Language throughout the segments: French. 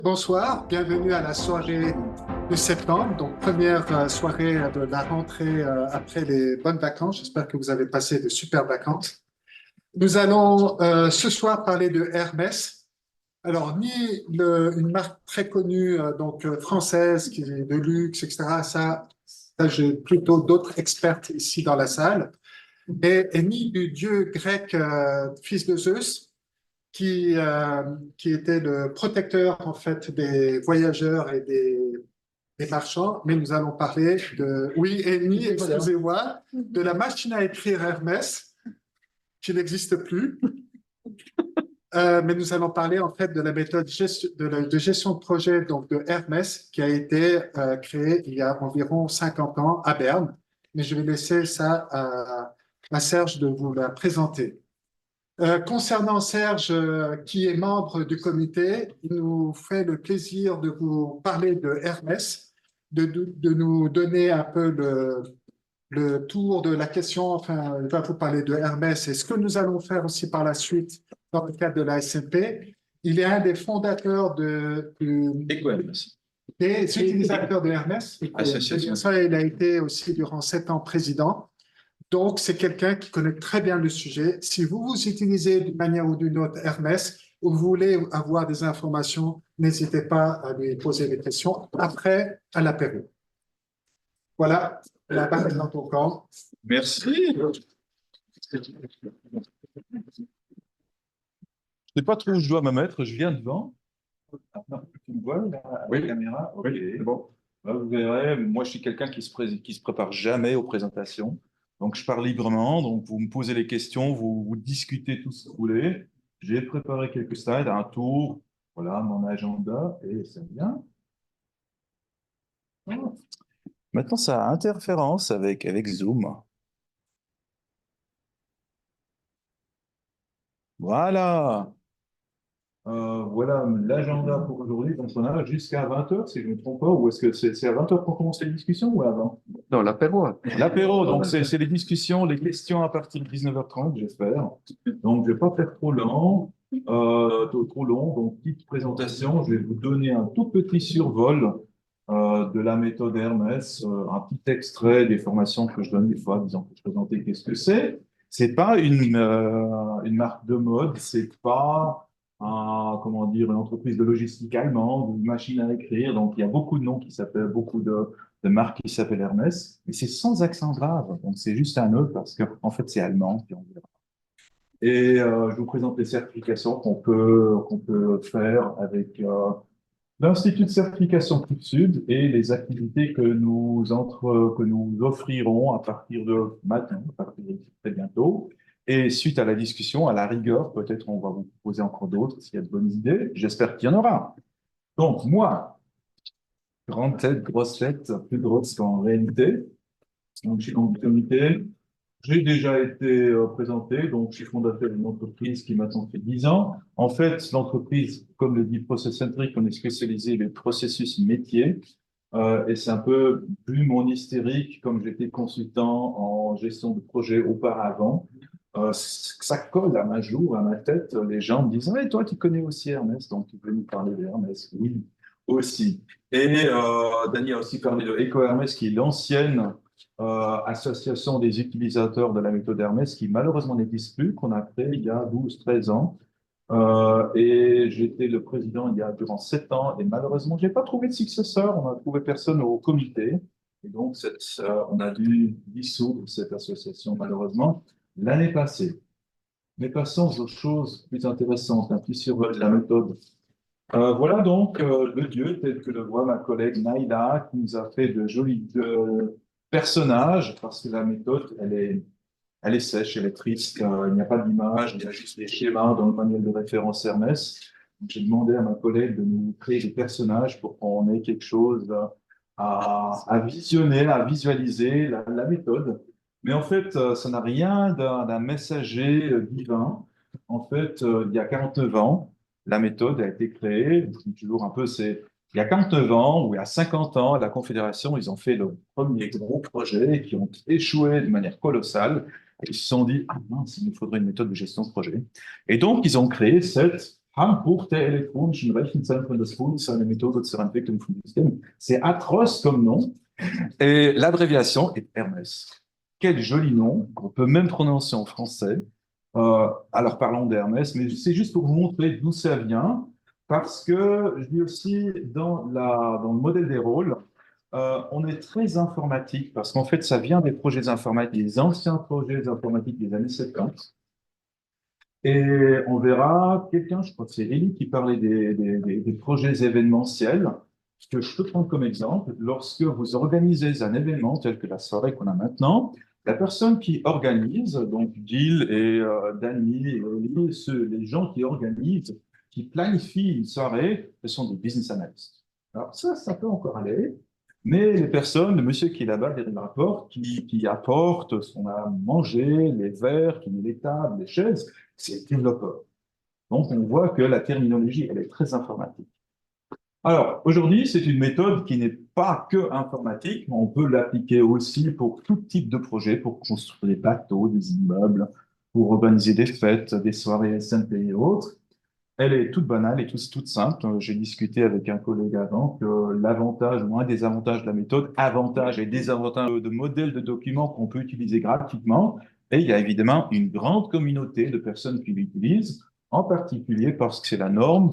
Bonsoir, bienvenue à la soirée de septembre, donc première soirée de la rentrée après les bonnes vacances. J'espère que vous avez passé de super vacances. Nous allons ce soir parler de Hermès. Alors, ni une marque très connue, française, qui est de luxe, etc. Ça j'ai plutôt d'autres experts ici dans la salle. Et ni du dieu grec fils de Zeus, qui était le protecteur en fait des voyageurs et des marchands, mais nous allons parler de, oui, Eni, excusez-moi, de la machine à écrire Hermès, qui n'existe plus. Mais nous allons parler en fait de la méthode de gestion de projet donc de Hermès qui a été créée il y a environ 50 ans à Berne. Mais je vais laisser ça à Serge de vous la présenter. Concernant Serge, qui est membre du comité, il nous fait le plaisir de vous parler de Hermès, de nous donner un peu le tour de la question. Enfin, il va vous parler de Hermès et ce que nous allons faire aussi par la suite dans le cadre de la SMP. Il est un des fondateurs EcoHermès. des utilisateurs de Hermès. Association. Ça, il a été aussi durant 7 ans président. Donc, c'est quelqu'un qui connaît très bien le sujet. Si vous utilisez d'une manière ou d'une autre Hermès, ou vous voulez avoir des informations, n'hésitez pas à lui poser des questions après à l'apéro. Voilà, la barre est dans ton camp. Merci. Je ne sais pas trop où je dois me mettre, je viens devant. Tu me vois là, avec la caméra? Ok. Oui, c'est bon. Là, vous verrez, moi je suis quelqu'un qui se prépare jamais aux présentations. Donc je parle librement, donc vous me posez les questions, vous discutez tout ce que vous voulez. J'ai préparé quelques slides, un tour, voilà mon agenda, et c'est bien. Voilà. Maintenant, ça a interférence avec Zoom. Voilà. Voilà l'agenda pour aujourd'hui. Donc, on a jusqu'à 20 heures, si je ne me trompe pas, ou est-ce que c'est à 20 heures pour commencer les discussions ou avant? Non, l'apéro. L'apéro, donc c'est les discussions, les questions à partir de 19h30, j'espère. Donc, je ne vais pas faire trop lent, trop long. Donc, petite présentation, je vais vous donner un tout petit survol de la méthode Hermès, un petit extrait des formations que je donne des fois, disons, pour présenter qu'est-ce que c'est. C'est pas une marque de mode, c'est pas comment dire, une entreprise de logistique allemande, une machine à écrire. Donc, il y a beaucoup de noms qui s'appellent, beaucoup de marques qui s'appellent Hermès, mais c'est sans accent grave. Donc, c'est juste un autre parce qu'en fait, c'est allemand. Puis on verra. Et je vous présente les certifications qu'on peut faire avec l'Institut de certification Clip Sud et les activités que nous offrirons à partir de maintenant, à partir de très bientôt. Et suite à la discussion, à la rigueur, peut-être on va vous proposer encore d'autres s'il y a de bonnes idées. J'espère qu'il y en aura. Donc, moi, grande tête, grosse tête, plus grosse qu'en réalité. Donc, je suis dans le comité. J'ai déjà été présenté, donc je suis fondateur d'une entreprise qui maintenant fait 10 ans. En fait, l'entreprise, comme le dit Process Centric, on est spécialisé les processus métiers. Et c'est un peu plus mon hystérique, comme j'étais consultant en gestion de projet auparavant. Ça colle à ma joue, à ma tête. Les gens me disent, hey, toi, tu connais aussi Hermès, donc tu peux nous parler d'Hermès. Oui, aussi. Et Dany a aussi parlé de Eco-Hermès, qui est l'ancienne association des utilisateurs de la méthode Hermès, qui malheureusement n'existe plus, qu'on a créée il y a 12-13 ans. Et j'étais le président il y a durant 7 ans, et malheureusement, je n'ai pas trouvé de successeur, on n'a trouvé personne au comité. Et donc, on a dû dissoudre cette association, malheureusement, l'année passée. Mais passons aux choses plus intéressantes, un petit survol de la méthode. Voilà donc le dieu tel que le voit ma collègue Naïla, qui nous a fait de jolis personnages, parce que la méthode, elle est sèche, elle est triste, il n'y a pas d'image, il y a juste des schémas dans le manuel de référence Hermès. J'ai demandé à ma collègue de nous créer des personnages pour qu'on ait quelque chose à visionner, à visualiser la méthode. Mais en fait, ça n'a rien d'un messager divin. En fait, il y a 49 ans, la méthode a été créée, toujours un peu, il y a 49 ans ou il y a 50 ans, la Confédération, ils ont fait le premier gros projet qui ont échoué de manière colossale. Ils se sont dit, ah mince, il nous faudrait une méthode de gestion de projet. Et donc, ils ont créé cette Handbuch der elektronischen Rechenzentren des Bundes, eine Methode zur Entwicklung von Systemen. C'est atroce comme nom. Et l'abréviation est Hermès. Quel joli nom, qu'on peut même prononcer en français. Alors parlons d'Hermès, mais c'est juste pour vous montrer d'où ça vient, parce que je dis aussi dans le modèle des rôles, on est très informatique, parce qu'en fait ça vient des projets informatiques, des anciens projets informatiques des années 70. Et on verra quelqu'un, je crois que c'est Élie, qui parlait des projets événementiels. Ce que je peux prendre comme exemple, lorsque vous organisez un événement tel que la soirée qu'on a maintenant, la personne qui organise, donc Gilles et Dany et Élie, les gens qui organisent, qui planifient une soirée, ce sont des business analysts. Alors ça peut encore aller, mais les personnes, le monsieur qui est là-bas derrière le rapport, qui apporte ce qu'on a mangé, les verres, qui met les tables, les chaises, c'est le développeur. Donc, on voit que la terminologie, elle est très informatique. Alors, aujourd'hui, c'est une méthode qui n'est pas que informatique, mais on peut l'appliquer aussi pour tout type de projet, pour construire des bateaux, des immeubles, pour organiser des fêtes, des soirées SMP et autres. Elle est toute banale et toute simple. J'ai discuté avec un collègue avant que l'avantage ou un des avantages de la méthode, avantages et désavantages de modèles de documents qu'on peut utiliser gratuitement. Et il y a évidemment une grande communauté de personnes qui l'utilisent, en particulier parce que c'est la norme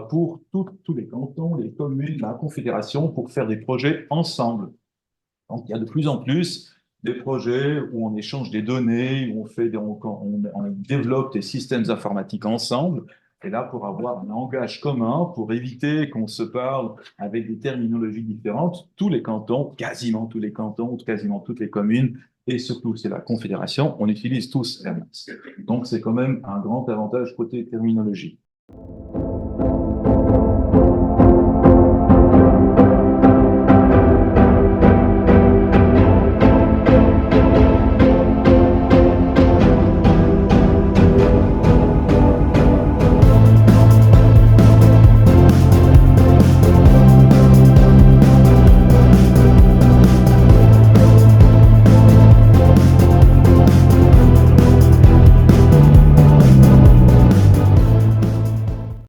pour tous les cantons, les communes, la confédération, pour faire des projets ensemble. Donc, il y a de plus en plus des projets où on échange des données, où on développe des systèmes informatiques ensemble. Et là, pour avoir un langage commun, pour éviter qu'on se parle avec des terminologies différentes, tous les cantons, quasiment tous les cantons, quasiment toutes les communes, et surtout c'est la Confédération, on utilise tous Hermès. Donc c'est quand même un grand avantage côté terminologie.